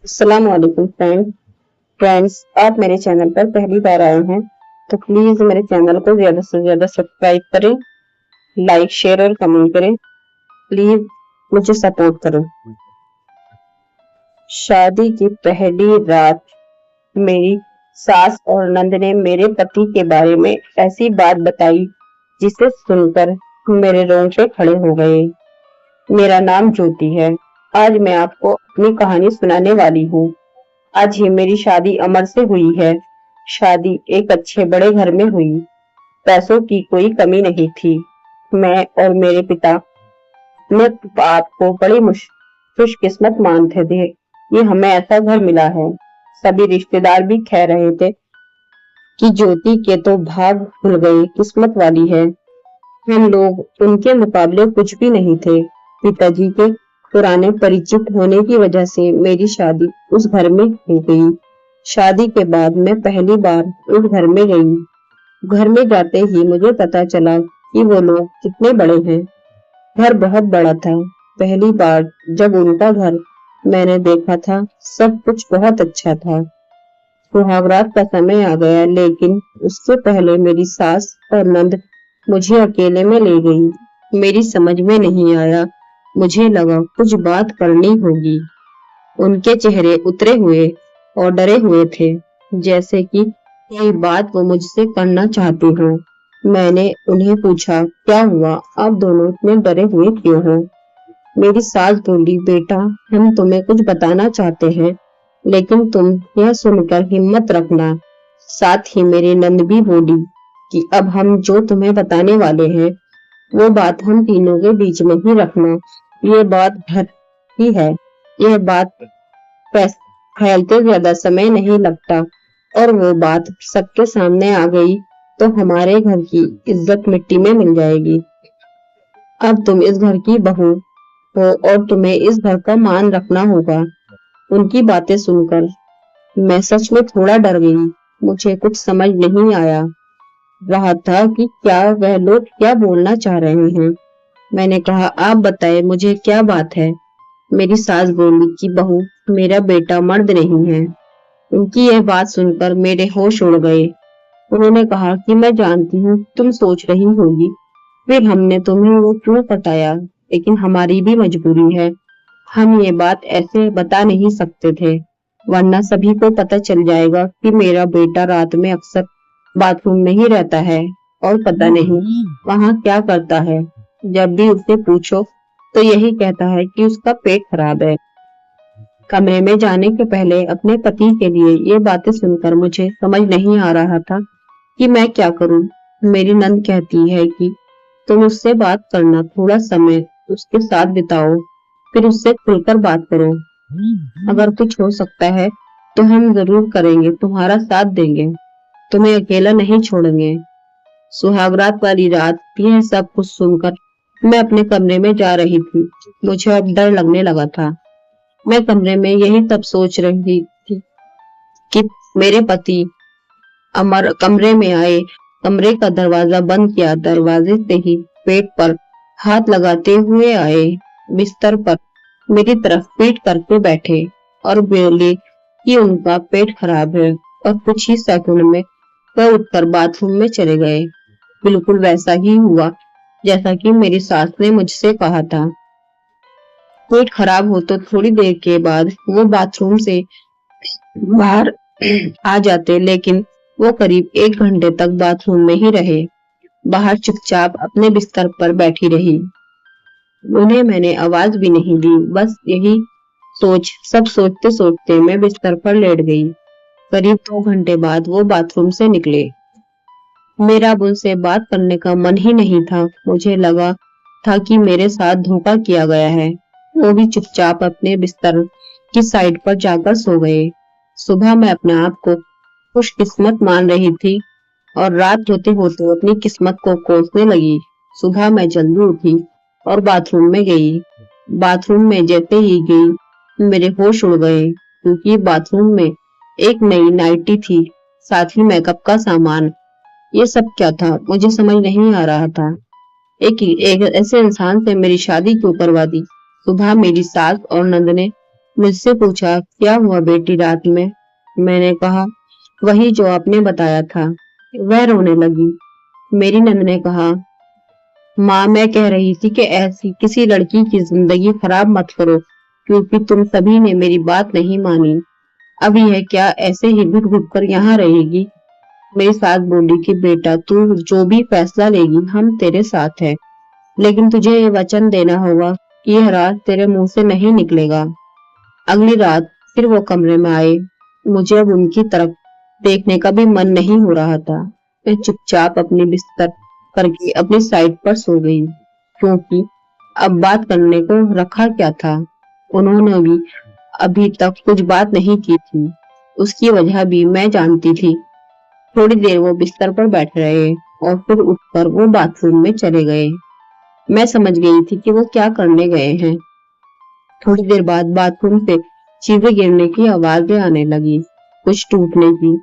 अस्सलाम वालेकुम फ्रेंड्स, आप मेरे चैनल पर पहली बार आए हैं तो प्लीज मेरे चैनल को ज्यादा से ज्यादा सब्सक्राइब करें, लाइक शेयर और कमेंट करें। प्लीज मुझे सपोर्ट करें। शादी की पहली रात मेरी सास और नंद ने मेरे पति के बारे में ऐसी बात बताई जिसे सुनकर मेरे रोंगटे खड़े हो गए। मेरा नाम ज्योति है। आज मैं आपको अपनी कहानी सुनाने वाली हूँ। आज ही मेरी शादी अमर से हुई है। शादी एक अच्छे बड़े घर में हुई। पैसों की कोई कमी नहीं थी। मैं और मेरे पिता अपने आप को बड़ी खुशकिस्मत मानते थे कि हमें ऐसा घर मिला है। सभी रिश्तेदार भी कह रहे थे कि ज्योति के तो भाग खुल गए, किस्मत वाली है। हम लोग उनके मुकाबले कुछ भी नहीं थे। पिताजी के पुराने परिचित होने की वजह से मेरी शादी उस घर में हो गई। शादी के बाद मैं पहली बार उस घर में गई। घर में जाते ही मुझे पता चला कि वो लोग कितने बड़े हैं। घर बहुत बड़ा था। पहली बार जब उनका घर मैंने देखा था, सब कुछ बहुत अच्छा था। सुहागरात का समय आ गया, लेकिन उससे पहले मेरी सास और नंद मुझे अकेले में ले गई। मेरी समझ में नहीं आया। मुझे लगा कुछ बात करनी होगी। उनके चेहरे उतरे हुए और डरे हुए थे, जैसे कि कोई बात वो मुझसे करना चाहती हो। मैंने उन्हें पूछा, क्या हुआ? आप दोनों इतने डरे हुए क्यों हो? मेरी सास बोली, बेटा, हम तुम्हें कुछ बताना चाहते हैं, लेकिन तुम यह सुनकर हिम्मत रखना। साथ ही मेरी नंद भी बोली कि अब हम जो तुम्हें बताने वाले हैं, वो बात हम तीनों के बीच में ही रखना। ये बात घर की है। यह बात फैलते ज्यादा समय नहीं लगता, और वो बात सबके सामने आ गई तो हमारे घर की इज्जत मिट्टी में मिल जाएगी। अब तुम इस घर की बहू हो और तुम्हें इस घर का मान रखना होगा। उनकी बातें सुनकर मैं सच में थोड़ा डर गई। मुझे कुछ समझ नहीं आया रहा था कि क्या वह लोग क्या बोलना चाह रहे हैं। मैंने कहा, आप बताएं, मुझे क्या बात है? मेरी सास बोली कि बहू, मेरा बेटा मर्द नहीं है। उनकी यह बात सुनकर मेरे होश उड़ गए। उन्होंने कहा कि मैं जानती हूँ तुम सोच रही होगी, फिर हमने तुम्हें वो क्यों बताया, लेकिन हमारी भी मजबूरी है। हम ये बात ऐसे बता नहीं सकते थे, वरना सभी को पता चल जाएगा कि मेरा बेटा रात में अक्सर बाथरूम में ही रहता है और पता नहीं वहाँ क्या करता है। जब भी उससे पूछो तो यही कहता है कि उसका पेट खराब है। कमरे में जाने के पहले अपने पति के लिए ये बातें सुनकर मुझे समझ नहीं आ रहा था कि मैं क्या करूं। मेरी नंद कहती है कि तुम उससे बात करना, थोड़ा समय उसके साथ बिताओ, फिर उससे खुलकर बात करो। अगर कुछ हो सकता है तो हम जरूर करेंगे, तुम्हारा साथ देंगे, तुम्हें अकेला नहीं छोड़ेंगे। सुहागरात वाली रात यह सब कुछ सुनकर मैं अपने कमरे में जा रही थी। मुझे अब डर लगने लगा था। मैं कमरे में यही तब सोच रही थी कि मेरे पति अमर कमरे में आए। कमरे का दरवाजा बंद किया। दरवाजे से ही पेट पर हाथ लगाते हुए आए। बिस्तर पर मेरी तरफ पीठ करके बैठे और बोले कि उनका पेट खराब है, और कुछ ही सेकंड में वह उठकर बाथरूम में चले गए। बिल्कुल वैसा ही हुआ जैसा कि मेरी सास ने मुझसे कहा था। पेट खराब हो तो थोड़ी देर के बाद वो बाथरूम से बाहर आ जाते, लेकिन वो करीब 1 घंटे तक बाथरूम में ही रहे। बाहर चुपचाप अपने बिस्तर पर बैठी रही। उन्हें मैंने आवाज भी नहीं दी। बस यही सब सोचते सोचते मैं बिस्तर पर लेट गई। करीब 2 घंटे बाद वो बाथरूम से निकले। मेरा अब उनसे बात करने का मन ही नहीं था। मुझे लगा था कि मेरे साथ धोखा किया गया है। वो भी चुपचाप अपने बिस्तर की साइड पर जाकर सो गए। सुबह मैं अपने आप को खुशकिस्मत मान रही थी और रात होते होते अपनी किस्मत को कोसने लगी। सुबह मैं जल्दी उठी और बाथरूम में गई। बाथरूम में जैसे ही गई मेरे होश उड़ गए, क्योंकि बाथरूम में एक नई नाइटी थी, साथ ही मेकअप का सामान। ये सब क्या था, मुझे समझ नहीं आ रहा था। एक ऐसे इंसान से मेरी शादी क्यों करवा दी? सुबह मेरी सास और नंद ने मुझसे पूछा, क्या हुआ बेटी रात में? मैंने कहा, वही जो आपने बताया था। वह रोने लगी। मेरी नंद ने कहा, माँ मैं कह रही थी कि ऐसी किसी लड़की की जिंदगी खराब मत करो, क्योंकि तुम सभी ने मेरी बात नहीं मानी। अब यह क्या ऐसे ही घुट घुट कर यहाँ रहेगी? मेरी सास बोली कि बेटा तू जो भी फैसला लेगी हम तेरे साथ है, लेकिन तुझे ये वचन देना होगा कि यह राज तेरे मुंह से नहीं निकलेगा। अगली रात फिर वो कमरे में आए। मुझे अब उनकी तरफ देखने का भी मन नहीं हो रहा था। मैं चुपचाप अपनी बिस्तर करके अपनी साइड पर सो गई, क्योंकि अब बात करने को रखा क्या था। उन्होंने भी अभी तक कुछ बात नहीं की थी। उसकी वजह भी मैं जानती थी। थोड़ी देर वो बिस्तर पर बैठे रहे और फिर उठकर वो बाथरूम में चले गए। मैं समझ गई थी कि वो क्या करने गए हैं। थोड़ी देर बाद बाथरूम से चीजें गिरने की आवाजें आने लगी, कुछ टूटने की।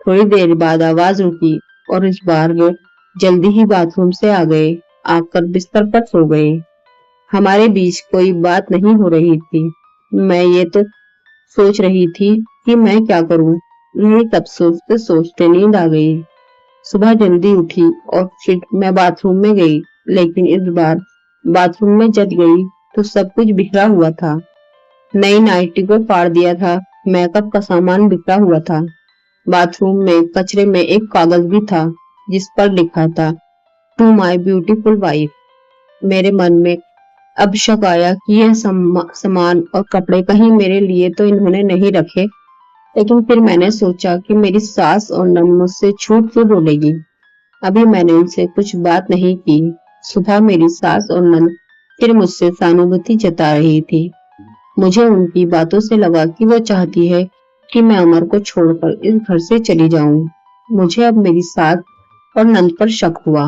थोड़ी देर बाद आवाज रुकी और इस बार वो जल्दी ही बाथरूम से आ गए, आकर बिस्तर पर सो गए। हमारे बीच कोई बात नहीं हो रही थी। मैं ये तो सोच रही थी कि मैं क्या करूं। यही सब सोचते सोचते नींद आ गई। सुबह जल्दी उठी और फिर मैं बाथरूम में गई, लेकिन इस बार बाथरूम में जब गई तो सब कुछ बिखरा हुआ था। नई नाइटी को फाड़ दिया था, मेकअप का सामान बिखरा हुआ था। बाथरूम में कचरे में एक कागज भी था, जिस पर लिखा था, टू माई ब्यूटीफुल वाइफ। मेरे मन में अब शक आया कि यह सामान और कपड़े कहीं मेरे लिए तो इन्होंने नहीं रखे। लेकिन फिर मैंने सोचा कि मेरी सास और नंद मुझसे झूठ क्यों बोलेगी। अभी मैंने उनसे कुछ बात नहीं की। सुबह मेरी सास और नंद फिर मुझसे सहानुभूति जता रही थी। मुझे उनकी बातों से लगा कि वो चाहती है कि मैं अमर को छोड़कर इस घर से चली जाऊं। मुझे अब मेरी सास और नंद पर शक हुआ।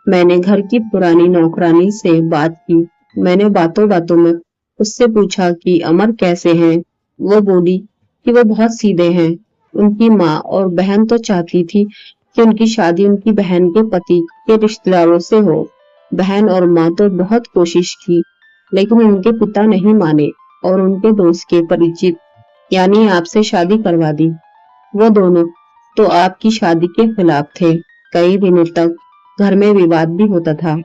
मैंने घर की पुरानी नौकरानी से बात की। मैंने बातों बातों में उससे पूछा कि अमर कैसे हैं। वो बोली कि वो बहुत सीधे हैं। उनकी माँ और बहन तो चाहती थी कि उनकी शादी उनकी बहन के पति के रिश्तेदारों से हो। बहन और माँ तो बहुत कोशिश की, लेकिन उनके पिता नहीं माने और उनके दोस्त के परिचित यानी आपसे शादी करवा दी। वो दोनों तो आपकी शादी के खिलाफ थे। कई दिनों तक घर में विवाद भी होता था,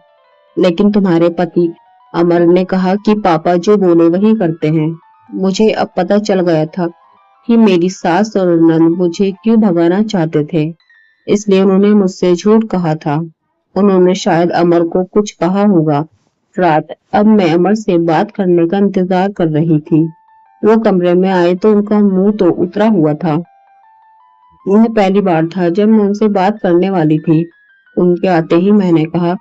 लेकिन तुम्हारे पति अमर ने कहा कि पापा जो बोले वही करते हैं। मुझे अब पता चल गया था कि मेरी सास और नंद मुझे क्यों भगाना चाहते थे। इसलिए उन्होंने मुझसे झूठ कहा था। उन्होंने शायद अमर को कुछ कहा होगा। रात अब मैं अमर से बात करने का इंतजार कर रही थी। वो कमरे में आए तो उनका मुंह तो उतरा हुआ था। यह पहली बार था जब मैं उनसे बात करने वाली थी। उनके आते ही मैंने कहा,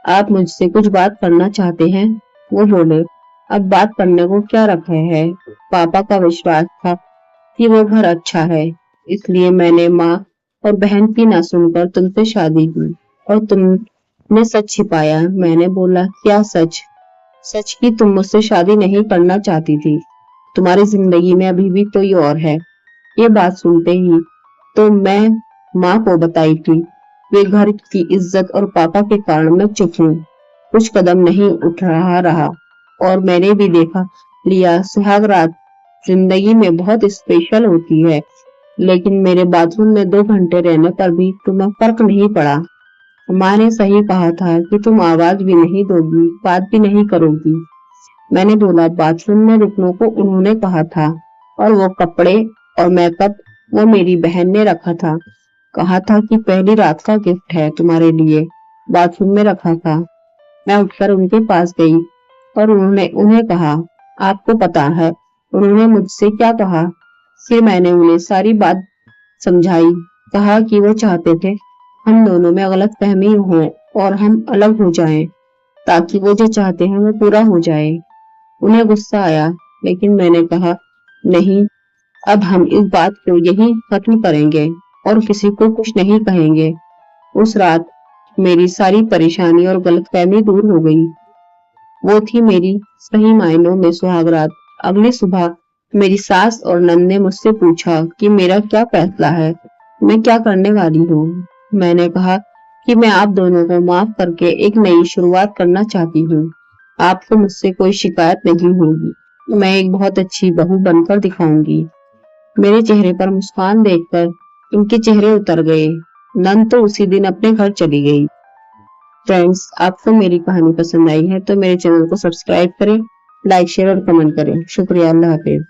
आप मुझसे कुछ बात करना चाहते हैं? वो बोले, अब बात करने को क्या रखा है। पापा का विश्वास था कि वो घर अच्छा है, इसलिए मैंने माँ और बहन की ना सुनकर तुमसे शादी की और तुमने सच छिपाया। मैंने बोला, क्या सच? सच कि तुम मुझसे शादी नहीं करना चाहती थी। तुम्हारी जिंदगी में अभी भी कोई और है। ये बात सुनते ही तो मैं माँ को बताई थी। वे घर की इज्जत और पापा के कारण मैं चुप हूँ, कुछ कदम नहीं उठ रहा और मैंने भी देखा लिया सुहाग रात जिंदगी में बहुत स्पेशल होती है, लेकिन मेरे बाथरूम में 2 घंटे रहने पर भी तुम्हें फर्क नहीं पड़ा। माँ ने सही कहा था कि तुम आवाज भी नहीं दोगी, बात भी नहीं करोगी। मैंने बोला, बाथरूम में रुकने को उन्होंने कहा था और वो कपड़े और मेकअप वो मेरी बहन ने रखा था। कहा था कि पहली रात का गिफ्ट है तुम्हारे लिए, बाथरूम में रखा था। मैं उठकर उनके पास गई और उन्होंने उन्हें कहा, आपको पता है उन्होंने मुझसे क्या कहा? फिर मैंने उन्हें सारी बात समझाई। कहा कि वो चाहते थे हम दोनों में गलतफहमी हो और हम अलग हो जाएं, ताकि वो जो चाहते हैं वो पूरा हो जाए। उन्हें गुस्सा आया, लेकिन मैंने कहा, नहीं, अब हम इस बात को यहीं खत्म करेंगे और किसी को कुछ नहीं कहेंगे। उस रात मेरी सारी परेशानी और गलतफहमी दूर हो गई। वो थी मेरी सही मायनों में सुहाग रात। अगली सुबह मेरी सास और नंद ने मुझसे पूछा कि मेरा क्या फैसला है, मैं क्या करने वाली हूँ। मैंने कहा कि मैं आप दोनों को माफ करके एक नई शुरुआत करना चाहती हूँ। आपको मुझसे कोई शिकायत नहीं होगी। मैं एक बहुत अच्छी बहू बनकर दिखाऊंगी। मेरे चेहरे पर मुस्कान देखकर इनके चेहरे उतर गए। नंद तो उसी दिन अपने घर चली गई। फ्रेंड्स, आपको मेरी कहानी पसंद आई है तो मेरे चैनल को सब्सक्राइब करें, लाइक शेयर और कमेंट करें। शुक्रिया। अल्लाह हाफिज।